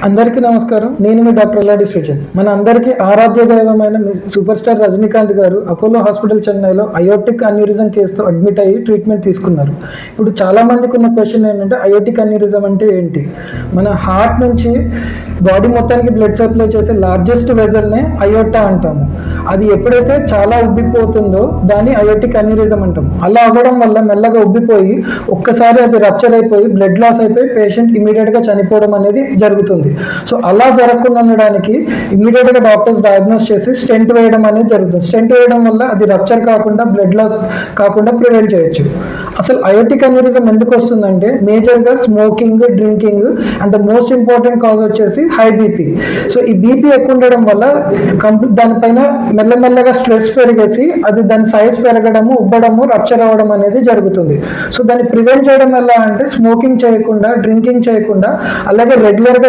అందరికీ నమస్కారం. నేను మీ డాక్టర్ అల్లాడి సృజన్. మన అందరికీ ఆరాధ్య దైవమైన సూపర్ స్టార్ రజనీకాంత్ గారు అపోలో హాస్పిటల్ చెన్నైలో అయోటిక్ అన్యూరిజం కేసుతో అడ్మిట్ అయ్యి ట్రీట్మెంట్ తీసుకున్నారు. ఇప్పుడు చాలా మందికి ఉన్న క్వశ్చన్ ఏంటంటే అయోటిక్ అన్యూరిజం అంటే ఏంటి? మన హార్ట్ నుంచి బాడీ మొత్తానికి బ్లడ్ సప్లై చేసే లార్జెస్ట్ వెజల్నే అయోటా అంటాము. అది ఎప్పుడైతే చాలా ఉబ్బిపోతుందో దాన్ని అయోటిక్ అన్యూరిజం అంటాము. అలా అవ్వడం వల్ల మెల్లగా ఉబ్బిపోయి ఒక్కసారి అది రప్చర్ అయిపోయి బ్లడ్ లాస్ అయిపోయి పేషెంట్ ఇమీడియట్గా చనిపోవడం అనేది జరుగుతుంది. సో అలా జరగకుండా ఉండడానికి ఇమీడియట్గా డాక్టర్స్ డయాగ్నోస్ చేసి స్టెంట్ వేయడం అనేది జరుగుతుంది. స్టెంట్ వేయడం వల్ల అది రప్చర్ కాకుండా బ్లడ్ లాస్ కాకుండా ప్రివెంట్ చేయొచ్చు. అసలు అయోటిక్ అన్యూరిజం ఎందుకు వస్తుందంటే మేజర్గా smoking, drinking and the most important cause వచ్చేసి హై బీపీ. సో ఈ బీపీ ఎక్కువ ఉండడం వల్ల దానిపైన మెల్లమెల్లగా స్ట్రెస్ పెరిగేసి అది దాని సైజ్ పెరగడము, ఉబ్బడము, రప్చర్ అవ్వడం అనేది జరుగుతుంది. సో దాన్ని ప్రివెంట్ చేయడం ఎలా అంటే స్మోకింగ్ చేయకుండా, డ్రింకింగ్ చేయకుండా, అలాగే రెగ్యులర్గా